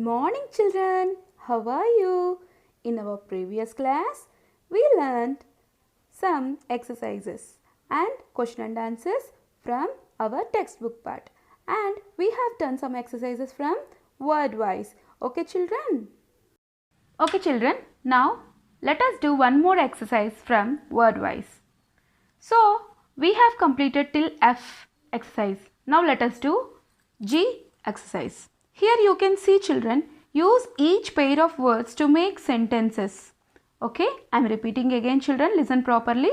morning children, how are you? In our previous class, we learned some exercises and question and answers from our textbook part, and we have done some exercises from Wordwise. Okay children? Okay children, now let us do one more exercise from Wordwise. So, we have completed till F exercise. Now let us do G exercise. Here you can see children, use each pair of words to make sentences. Okay, I am repeating again children, listen properly.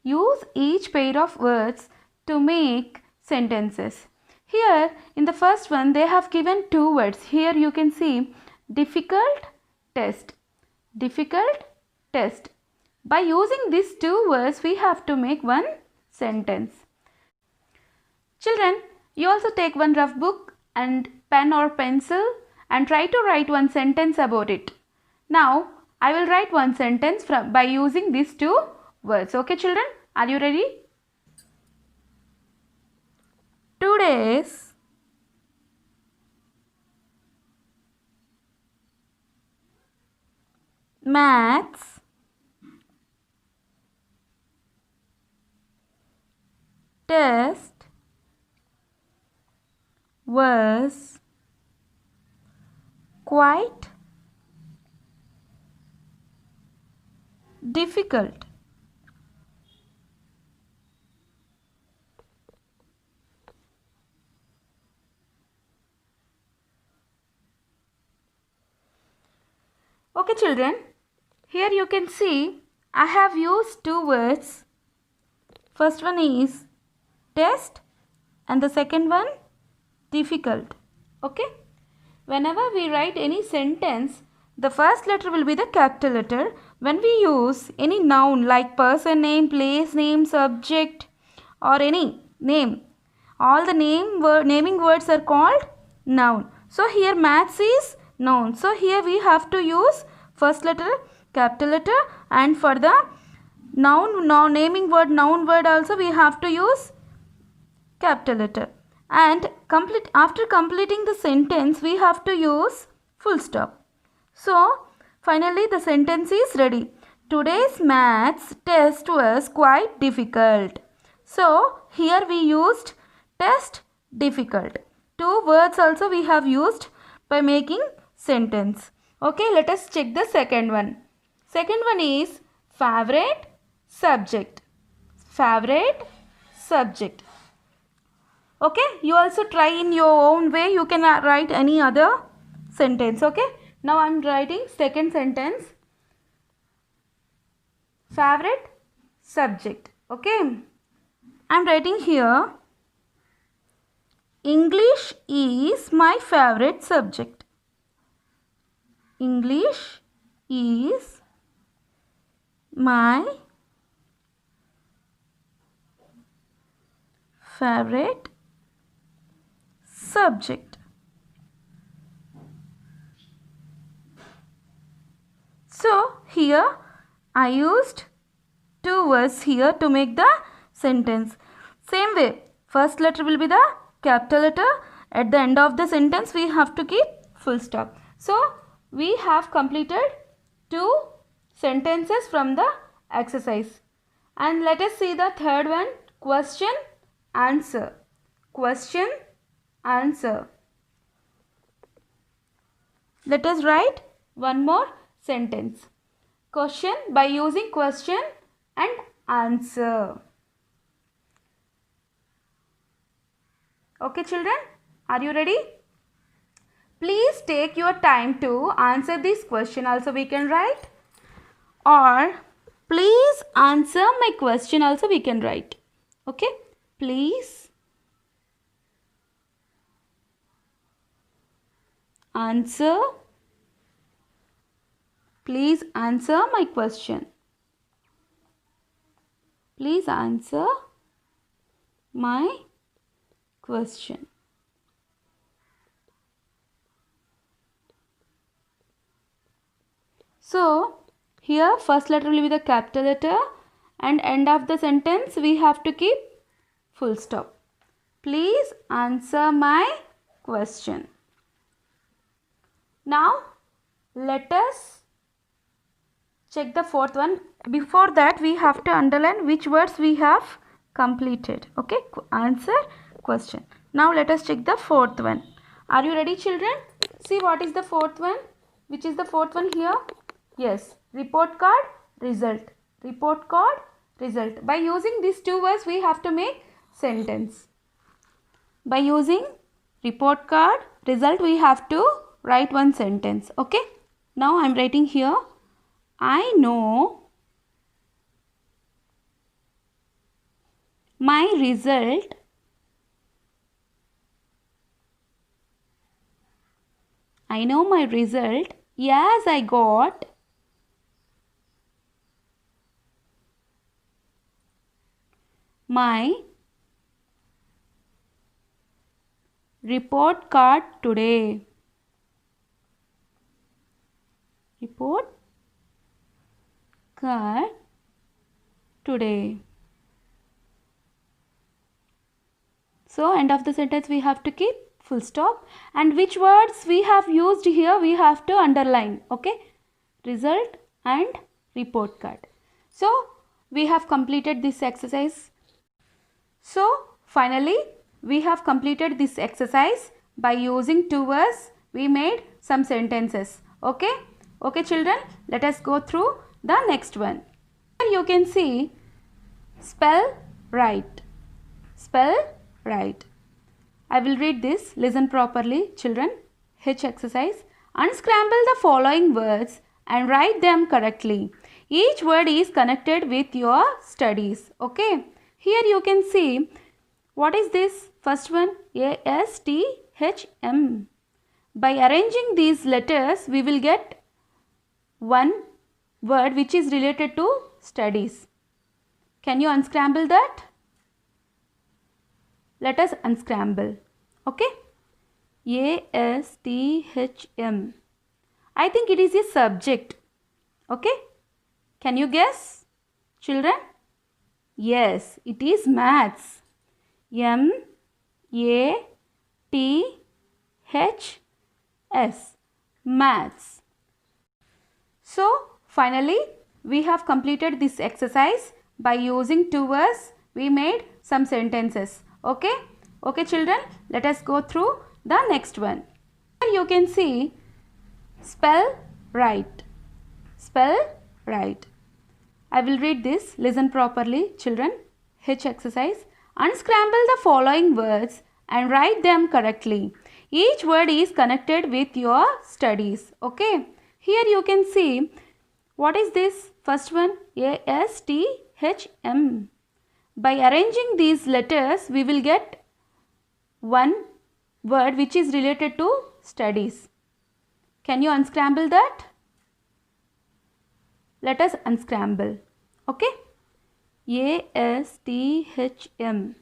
Use each pair of words to make sentences. Here in the first one they have given two words. Here you can see difficult, test. Difficult, test. By using these two words we have to make one sentence. Children, you also take one rough book and pen or pencil and try to write one sentence about it. Now, I will write one sentence by using these two words. Okay children, are you ready? Today's maths test was quite difficult. Okay children, here you can see I have used two words. First one is test and the second one difficult. Okay, whenever we write any sentence, the first letter will be the capital letter. When we use any noun like person name, place name, subject or any name, all the naming words are called noun. So here maths is noun. So here we have to use first letter capital letter, and for the naming word noun word also we have to use capital letter. And after completing the sentence we have to use full stop. So finally the sentence is ready. Today's maths test was quite difficult. So here we used test, difficult. Two words also we have used by making sentence. Okay, let us check the second one. Second one is favorite, subject. Favorite, subject. Okay, you also try in your own way. You can write any other sentence. Okay, now I am writing second sentence. Favorite, subject. Okay, I am writing here. English is my favorite subject. English is my favorite subject. So here I used two words here to make the sentence. Same way, first letter will be the capital letter. At the end of the sentence we have to keep full stop. So we have completed two sentences from the exercise. And let us see the third one, question, answer. Question, answer. Let us write one more sentence. Question by using question and answer. Okay children, are you ready? Please take your time to answer this question also we can write, or please answer my question also we can write. Okay, please answer. Please answer my question. Please answer my question. So here first letter will be the capital letter, and end of the sentence we have to keep full stop. Please answer my question. Now let us check the fourth one. Before that, we have to underline which words we have completed. Okay, answer question. Now let us check the fourth one. Are you ready, children? See what is the fourth one. Which is the fourth one here? Yes, report card, result. Report card, result. By using these two words, we have to make sentence. By using report card, result, we have to write one sentence. Okay. Now I am writing here. I know my result as I got my report card today. Report card today. So end of the sentence we have to keep full stop, and which words we have used here we have to underline. Okay, result and report card. So we have completed this exercise. So finally we have completed this exercise. By using two words we made some sentences. Okay, children, let us go through the next one. Here you can see spell right. Spell right. I will read this. Listen properly, children. H exercise. Unscramble the following words and write them correctly. Each word is connected with your studies. Okay. Here you can see what is this first one? ASTHM. By arranging these letters, we will get one word which is related to studies. Can you unscramble that? Let us unscramble. Okay. ASTHM. I think it is a subject. Okay. Can you guess, children? Yes, it is maths. MATHS. Maths. So finally we have completed this exercise. By using two words we made some sentences. Okay, children, let us go through the next one. Here you can see spell right. Spell right. I will read this. Listen properly, children. H exercise. Unscramble the following words and write them correctly. Each word is connected with your studies. Okay. Here you can see what is this first one? ASTHM. By arranging these letters, we will get one word which is related to studies. Can you unscramble that? Let us unscramble. Okay. ASTHM.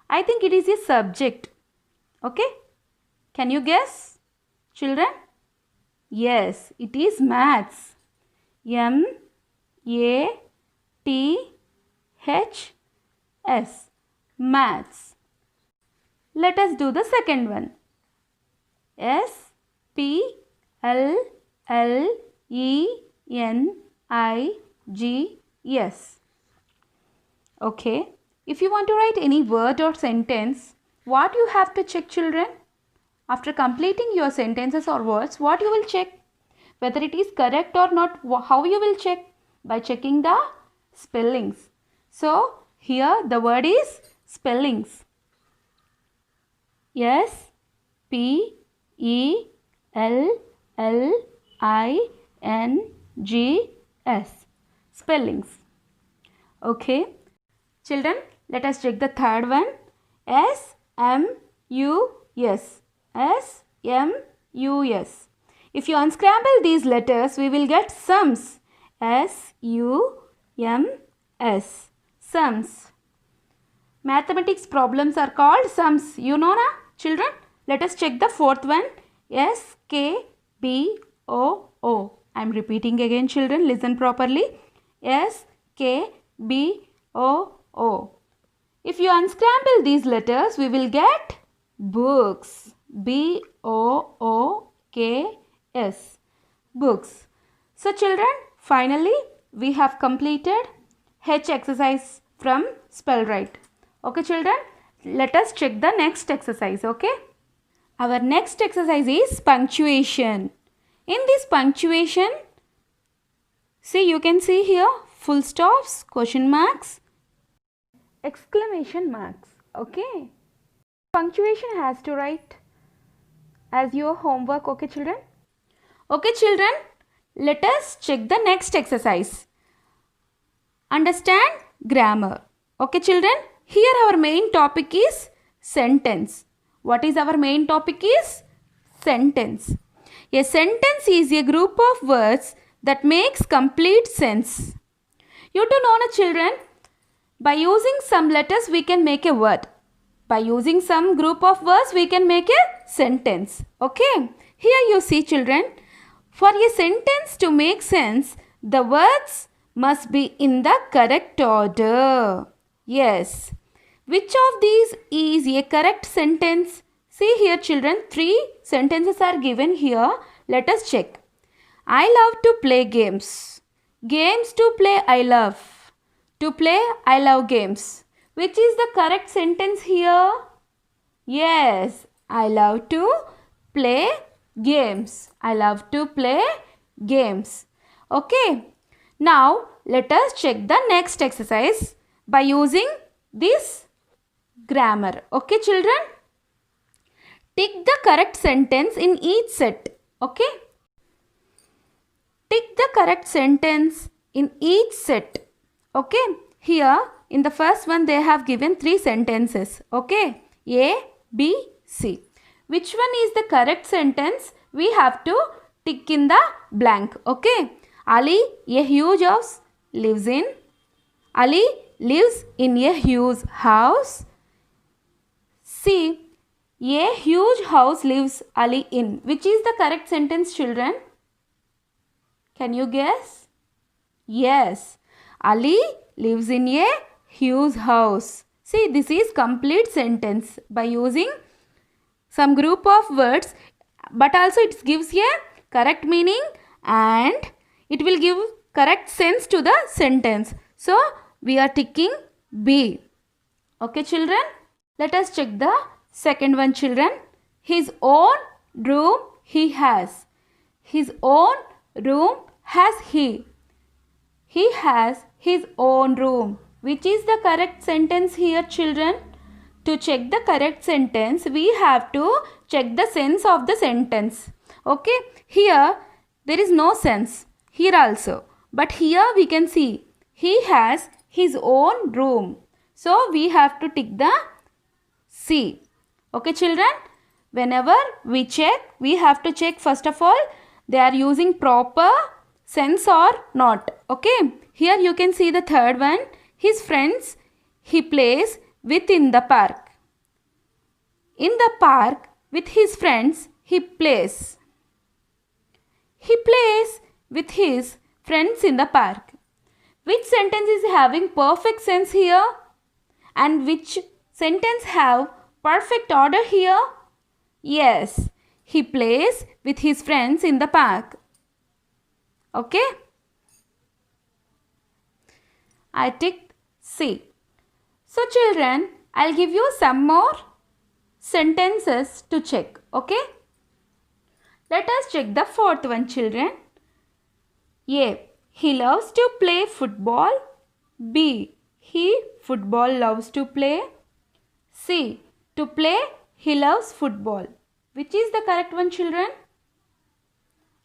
I think it is a subject. Okay. Can you guess, children? Yes, it is maths. MATHS. Maths. Let us do the second one. SPLLENIGS. Okay. If you want to write any word or sentence, what you have to check, children? After completing your sentences or words, what you will check? Whether it is correct or not. How you will check? By checking the spellings. So here the word is spellings. SPELLINGS. Spellings. Okay. Children, let us check the third one. SMUS. SMUS. If you unscramble these letters, we will get sums. SUMS. Sums. Mathematics problems are called sums. You know, na, children? Let us check the fourth one. SKBOO. I am repeating again, children. Listen properly. SKBOO. If you unscramble these letters, we will get books. BOOKS. S. Books. So children, finally we have completed H exercise from Spellwright. Okay children, let us check the next exercise. Okay. Our next exercise is punctuation. In this punctuation, see, you can see here full stops, question marks, exclamation marks. Okay. Punctuation has to write as your homework. Okay children. Okay children, let us check the next exercise. Understand grammar. Okay children, here our main topic is sentence. What is our main topic is sentence. A sentence is a group of words that makes complete sense. You do know, children, by using some letters we can make a word. By using some group of words we can make a sentence. Okay. Here you see children, for a sentence to make sense, the words must be in the correct order. Yes. Which of these is a correct sentence? See here children, 3 sentences are given here. Let us check. I love to play games. Games to play I love. To play I love games. Which is the correct sentence here? Yes, I love to play games. I love to play games. Okay. Now, let us check the next exercise by using this grammar. Okay, children? Tick the correct sentence in each set. Okay? Tick the correct sentence in each set. Okay? Here, in the first one, they have given 3 sentences. Okay? A, B, C. Which one is the correct sentence? We have to tick in the blank. Okay? Ali, a huge house, lives in. Ali lives in a huge house. C. A huge house lives Ali in. Which is the correct sentence, children? Can you guess? Yes. Ali lives in a huge house. See, this is complete sentence by using some group of words, but also it gives a correct meaning and it will give correct sense to the sentence. So, we are ticking B. Okay, children? Let us check the second one, children. His own room he has. His own room has he. He has his own room. Which is the correct sentence here, children? To check the correct sentence, we have to check the sense of the sentence. Okay? Here, there is no sense. Here also. But here we can see, he has his own room. So, we have to tick the C. Okay, children? Whenever we check, we have to check first of all, they are using proper sense or not. Okay? Here you can see the third one. His friends he plays with in the park. In the park with his friends he plays. He plays with his friends in the park. Which sentence is having perfect sense here? And which sentence have perfect order here? Yes, he plays with his friends in the park. Okay? I ticked C. So children, I'll give you some more sentences to check. Okay? Let us check the fourth one, children. A. He loves to play football. B. He football loves to play. C. To play he loves football. Which is the correct one, children?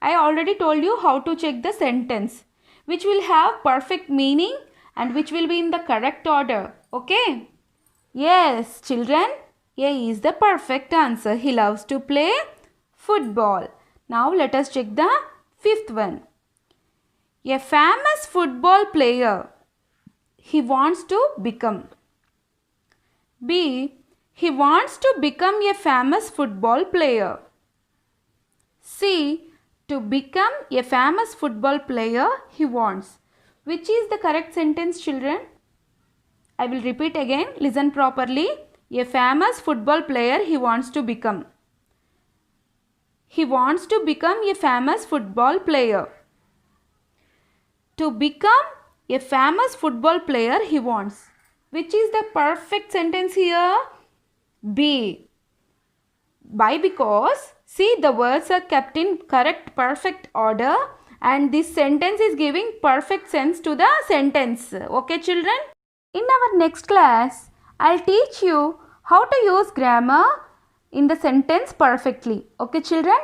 I already told you how to check the sentence, which will have perfect meaning and which will be in the correct order. Okay? Yes, children. A is the perfect answer. He loves to play football. Now let us check the fifth one. A famous football player he wants to become. B. He wants to become a famous football player. C. To become a famous football player he wants. Which is the correct sentence, children? I will repeat again. Listen properly. A famous football player he wants to become. he wants to become a famous football player. To become a famous football player he wants. Which is the perfect sentence here? B. Why? Because see, the words are kept in correct perfect order and this sentence is giving perfect sense to the sentence. Okay children? In our next class, I'll teach you how to use grammar in the sentence perfectly. Okay children?